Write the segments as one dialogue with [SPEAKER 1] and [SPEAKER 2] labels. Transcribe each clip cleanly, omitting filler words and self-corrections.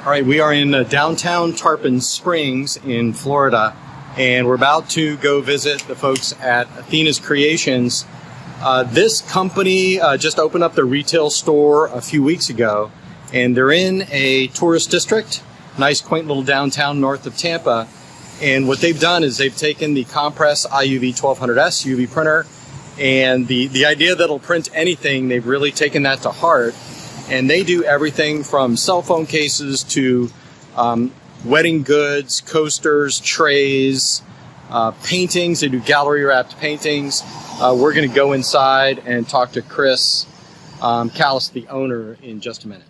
[SPEAKER 1] All right, we are in downtown Tarpon Springs in Florida, and we're about to go visit the folks at Athena's Creations. This company just opened up their retail store a few weeks ago, and they're in a tourist district, nice quaint little downtown north of Tampa. And what they've done is they've taken the Compress IUV 1200S UV printer, and the idea that it'll print anything, they've really taken that to heart. And they do everything from cell phone cases to wedding goods, coasters, trays, paintings. They do gallery wrapped paintings. We're going to go inside and talk to Chris Kallas, the owner, in just a minute.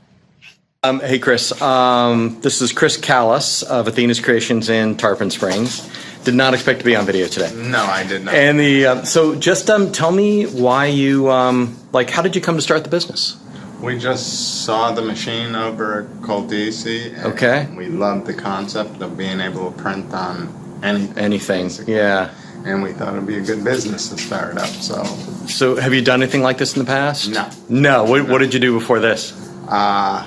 [SPEAKER 1] Hey Chris, this is Chris Kallas of Athena's Creations in Tarpon Springs. Did not expect to be on video today.
[SPEAKER 2] No, I did not.
[SPEAKER 1] And so just tell me why you how did you come to start the business?
[SPEAKER 2] We just saw the machine over at Kallas.
[SPEAKER 1] Okay.
[SPEAKER 2] We loved the concept of being able to print on anything. Basically.
[SPEAKER 1] Yeah.
[SPEAKER 2] And we thought it'd be a good business to start up.
[SPEAKER 1] So have you done anything like this in the past?
[SPEAKER 2] No.
[SPEAKER 1] No. What did you do before this?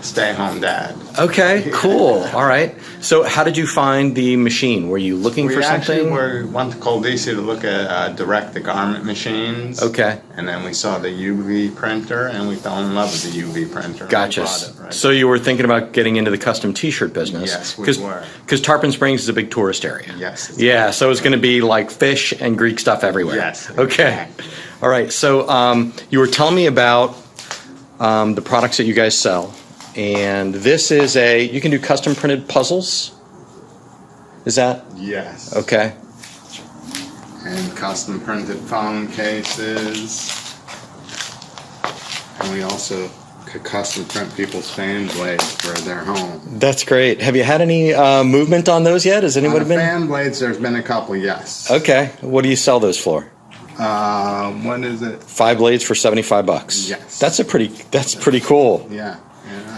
[SPEAKER 2] Stay-at-home dad.
[SPEAKER 1] Okay, cool. All right. So how did you find the machine? Were you looking for something?
[SPEAKER 2] We went to Kallas to look at direct-to-garment machines.
[SPEAKER 1] Okay.
[SPEAKER 2] And then we saw the UV printer, and we fell in love with the UV printer.
[SPEAKER 1] Gotcha.
[SPEAKER 2] Right.
[SPEAKER 1] So you were thinking about getting into the custom T-shirt business?
[SPEAKER 2] Yes, we were.
[SPEAKER 1] Because Tarpon Springs is a big tourist area.
[SPEAKER 2] Yes.
[SPEAKER 1] Yeah, so it's going to be like fish and Greek stuff everywhere.
[SPEAKER 2] Yes.
[SPEAKER 1] Okay. All right. So you were telling me about the products that you guys sell, and this is you can do custom printed puzzles. Is that?
[SPEAKER 2] Yes.
[SPEAKER 1] Okay.
[SPEAKER 2] And custom printed phone cases. And we also could custom print people's fan blades for their home.
[SPEAKER 1] That's great. Have you had any movement on those yet? Has anyone been?
[SPEAKER 2] Fan blades, there's been a couple, yes.
[SPEAKER 1] Okay. What do you sell those for?
[SPEAKER 2] What is it?
[SPEAKER 1] 5 blades for $75.
[SPEAKER 2] Yes.
[SPEAKER 1] That's pretty cool.
[SPEAKER 2] Yeah.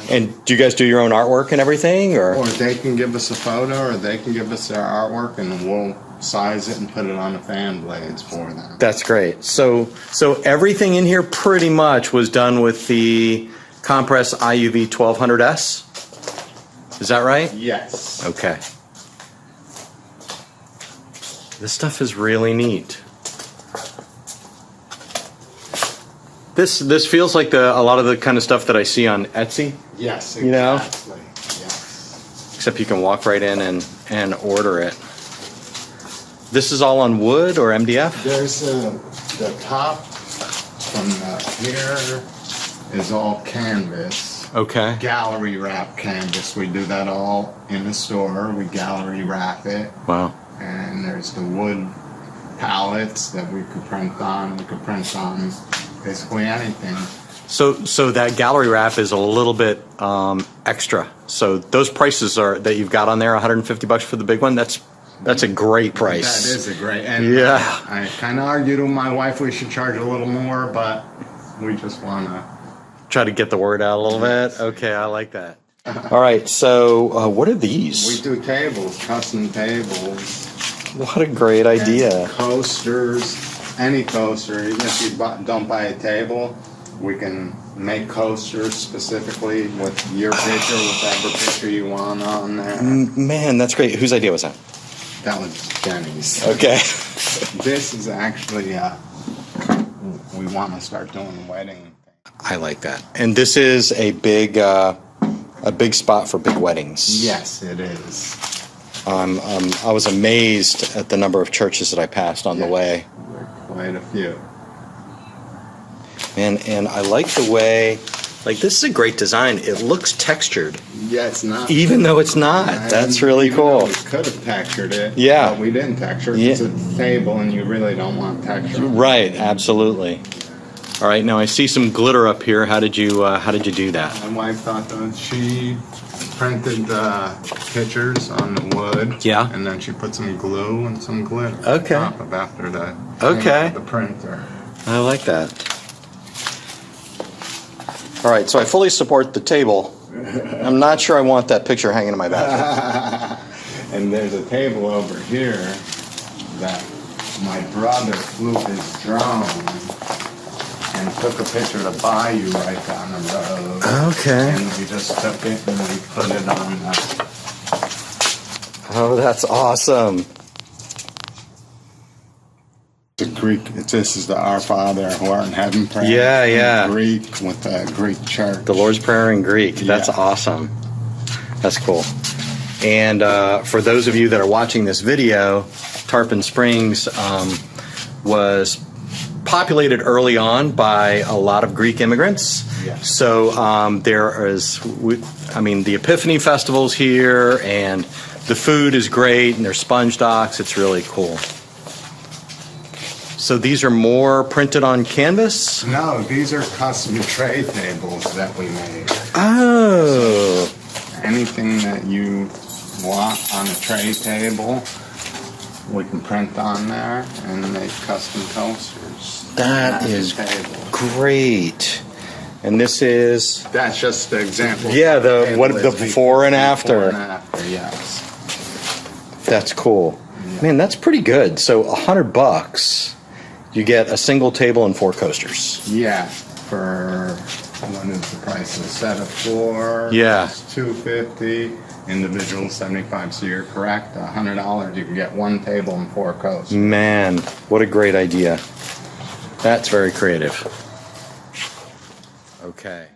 [SPEAKER 1] And do you guys do your own artwork and everything, or
[SPEAKER 2] they can give us a photo, or they can give us their artwork, and we'll size it and put it on the fan blades for them.
[SPEAKER 1] That's great. So everything in here pretty much was done with the Compress IUV 1200S. Is that right?
[SPEAKER 2] Yes.
[SPEAKER 1] Okay. This stuff is really neat. This feels like a lot of the kind of stuff that I see on Etsy.
[SPEAKER 2] Yes, exactly.
[SPEAKER 1] You know?
[SPEAKER 2] Yes.
[SPEAKER 1] Except you can walk right in and order it. This is all on wood or MDF?
[SPEAKER 2] There's the top from here is all canvas.
[SPEAKER 1] Okay.
[SPEAKER 2] Gallery wrap canvas. We do that all in the store. We gallery wrap it.
[SPEAKER 1] Wow.
[SPEAKER 2] And there's the wood pallets that we could print on. We could print on basically anything.
[SPEAKER 1] So that gallery wrap is a little bit extra. So those prices that you've got on there, $150 for the big one. That's a great price.
[SPEAKER 2] That is a great. And
[SPEAKER 1] yeah.
[SPEAKER 2] I kind of argued with my wife we should charge a little more, but we just want to
[SPEAKER 1] try to get the word out a little bit. Okay, I like that. All right. So what are these?
[SPEAKER 2] We do tables, custom tables.
[SPEAKER 1] What a great idea.
[SPEAKER 2] And coasters. Any coaster, even if you don't buy a table, we can make coasters specifically with your picture, whatever picture you want on there.
[SPEAKER 1] Man, that's great. Whose idea was that?
[SPEAKER 2] That was Jenny's.
[SPEAKER 1] Okay.
[SPEAKER 2] This is actually, we want to start doing wedding.
[SPEAKER 1] I like that. And this is a big spot for big weddings.
[SPEAKER 2] Yes, it is.
[SPEAKER 1] I was amazed at the number of churches that I passed on the way.
[SPEAKER 2] Quite a few.
[SPEAKER 1] And I like the way, this is a great design. It looks textured.
[SPEAKER 2] Yeah, it's not.
[SPEAKER 1] Even though it's not. That's really cool.
[SPEAKER 2] We could have textured it.
[SPEAKER 1] Yeah.
[SPEAKER 2] But we didn't texture it. It's a table and you really don't want texture.
[SPEAKER 1] Right, absolutely. All right, now I see some glitter up here. How did you do that?
[SPEAKER 2] My wife thought that she printed pictures on the wood.
[SPEAKER 1] Yeah.
[SPEAKER 2] And then she put some glue and some glitter on top of after the printer.
[SPEAKER 1] I like that. All right, so I fully support the table. I'm not sure I want that picture hanging in my bathroom.
[SPEAKER 2] And there's a table over here that my brother flew his drone and took a picture to buy you right down the road.
[SPEAKER 1] Okay.
[SPEAKER 2] And we just took it and we put it on.
[SPEAKER 1] Oh, that's awesome.
[SPEAKER 2] The Greek. This is the Our Father who art in heaven prayer.
[SPEAKER 1] Yeah, yeah.
[SPEAKER 2] In Greek with the Greek church.
[SPEAKER 1] The Lord's Prayer in Greek. That's
[SPEAKER 2] Yeah.
[SPEAKER 1] awesome. That's cool. And for those of you that are watching this video, Tarpon Springs was populated early on by a lot of Greek immigrants.
[SPEAKER 2] Yes.
[SPEAKER 1] So there is, the Epiphany Festival's here, and the food is great, and there's sponge docks. It's really cool. So these are more printed on canvas?
[SPEAKER 2] No, these are custom tray tables that we made.
[SPEAKER 1] Oh.
[SPEAKER 2] Anything that you want on a tray table, we can print on there and make custom coasters.
[SPEAKER 1] That is great. And this is...
[SPEAKER 2] That's just the example.
[SPEAKER 1] Yeah, the before and after.
[SPEAKER 2] Before and after, yes.
[SPEAKER 1] That's cool.
[SPEAKER 2] Yeah.
[SPEAKER 1] Man, that's pretty good. So $100, you get a single table and 4 coasters.
[SPEAKER 2] Yeah, for what is the price of a set of 4?
[SPEAKER 1] Yeah.
[SPEAKER 2] It's $250. Individual $75. So you're correct. $100, you can get 1 table and 4 coasters.
[SPEAKER 1] Man, what a great idea. That's very creative. Okay.